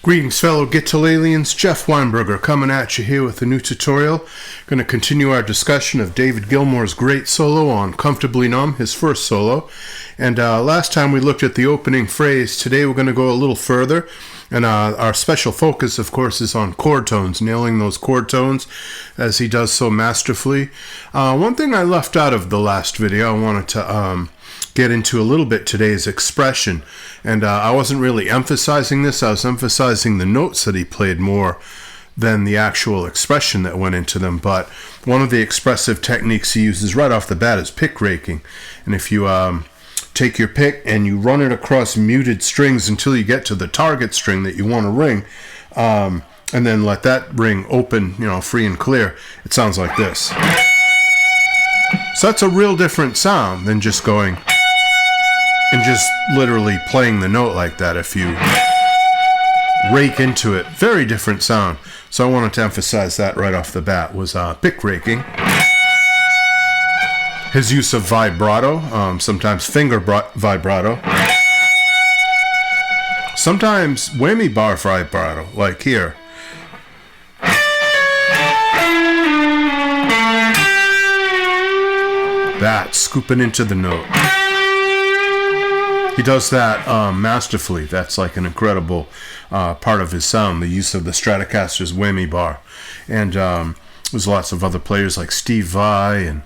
Greetings fellow Guitar-aliens, Jeff Weinberger coming at you here with a new tutorial. Going to continue our discussion of David Gilmour's great solo on Comfortably Numb, his first solo. And last time we looked at the opening phrase. Today we're going to go a little further. And our special focus, of course, is on chord tones, nailing those chord tones as he does so masterfully. One thing I left out of the last video I wanted to get into a little bit today is expression. And I wasn't really emphasizing this. I was emphasizing the notes that he played more than the actual expression that went into them. But one of the expressive techniques he uses right off the bat is pick raking. And if you take your pick and you run it across muted strings until you get to the target string that you want to ring, and then let that ring open, free and clear, it sounds like this. So that's a real different sound than just going and just literally playing the note like that. If you rake into it, very different sound. So I wanted to emphasize that right off the bat was pick raking. His use of vibrato, sometimes finger vibrato, sometimes whammy bar vibrato, like here. That, scooping into the note. He does that masterfully. That's like an incredible part of his sound, the use of the Stratocaster's whammy bar. And there's lots of other players like Steve Vai and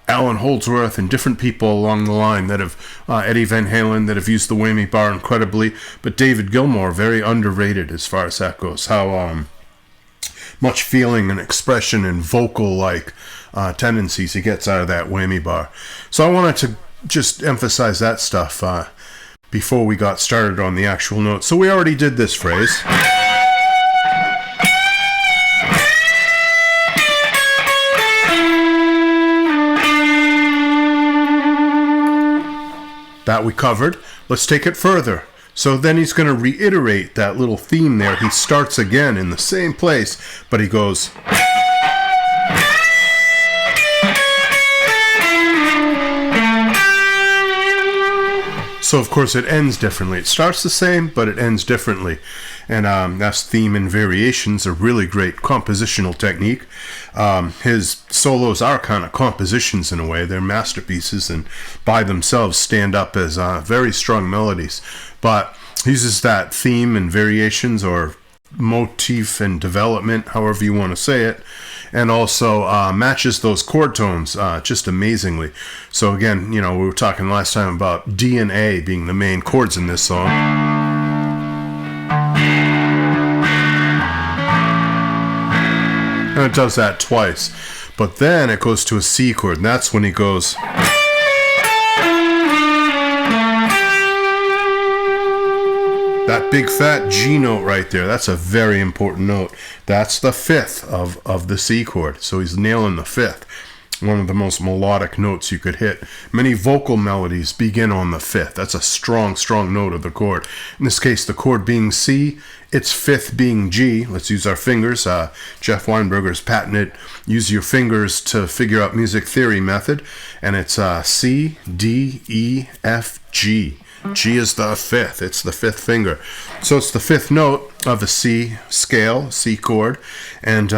Alan Holdsworth and different people along the line that have, Eddie Van Halen, that have used the whammy bar incredibly. But David Gilmour, very underrated as far as that goes. How much feeling and expression and vocal-like tendencies he gets out of that whammy bar. So I wanted to just emphasize that stuff before we got started on the actual note. So we already did this phrase. That we covered. Let's take it further. So then he's going to reiterate that little theme there. He starts again in the same place, but he goes. So of course it ends differently. It starts the same, but it ends differently. And that's theme and variations, a really great compositional technique. His solos are kind of compositions in a way. They're masterpieces and by themselves stand up as very strong melodies. But he uses that theme and variations, or motif and development, however you want to say it, and also matches those chord tones just amazingly. So again, we were talking last time about D and A being the main chords in this song. And it does that twice. But then it goes to a C chord, and that's when he goes. That big fat G note right there, that's a very important note. That's the fifth of the C chord. So he's nailing the fifth. One of the most melodic notes you could hit. Many vocal melodies begin on the fifth. That's a strong, strong note of the chord. In this case, the chord being C, its fifth being G. Let's use our fingers. Jeff Weinberger's patented use your fingers to figure out music theory method. And it's C, D, E, F, G. G is the fifth. It's the fifth finger. So it's the fifth note of a C scale, C chord. And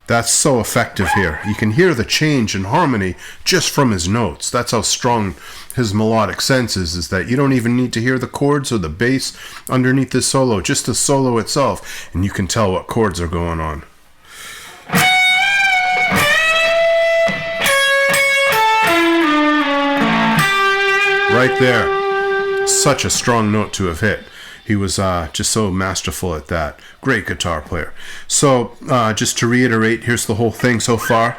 that's so effective here. You can hear the change in harmony just from his notes. That's how strong his melodic sense is that you don't even need to hear the chords or the bass underneath the solo, just the solo itself, and you can tell what chords are going on. Right there. Such a strong note to have hit. He was just so masterful at that. Great guitar player. So just to reiterate, here's the whole thing so far.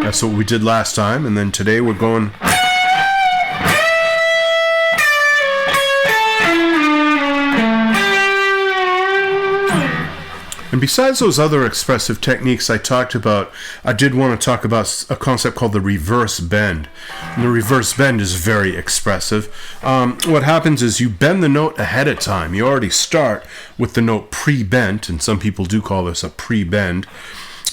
That's what we did last time, and then today we're going. And besides those other expressive techniques I talked about, I did want to talk about a concept called the reverse bend. And the reverse bend is very expressive. What happens is you bend the note ahead of time. You already start with the note pre-bent, and some people do call this a pre-bend.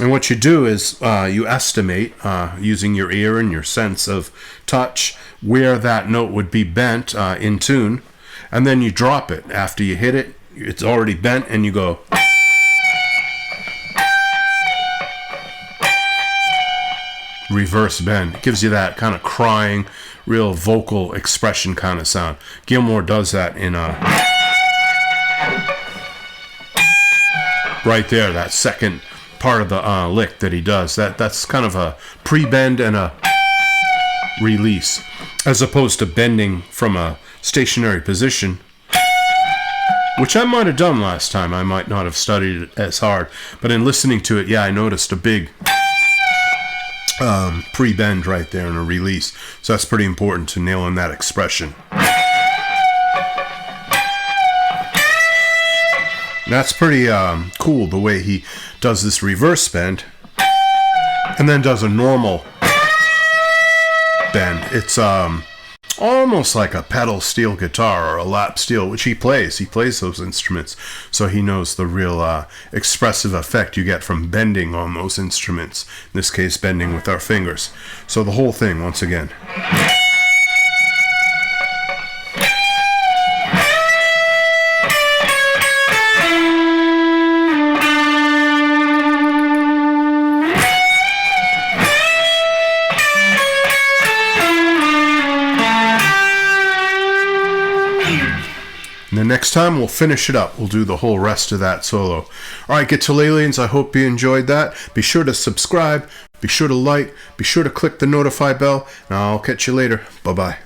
And what you do is you estimate, using your ear and your sense of touch, where that note would be bent in tune, and then you drop it. After you hit it, it's already bent, and you go... reverse bend. It gives you that kind of crying, real vocal expression kind of sound. Gilmour does that in right there, that second part of the lick that he does. That's kind of a pre-bend and a release, as opposed to bending from a stationary position, which I might have done last time. I might not have studied it as hard, but in listening to it, yeah, I noticed a big pre-bend right there and a release. So that's pretty important to nail in that expression. That's pretty cool, the way he does this reverse bend and then does a normal bend. It's almost like a pedal steel guitar or a lap steel, which he plays. He plays those instruments, so he knows the real expressive effect you get from bending on those instruments. In this case, bending with our fingers. So the whole thing, once again. And the next time we'll finish it up. We'll do the whole rest of that solo. Alright, Guitar-Lalians, I hope you enjoyed that. Be sure to subscribe, be sure to like, be sure to click the notify bell, and I'll catch you later. Bye-bye.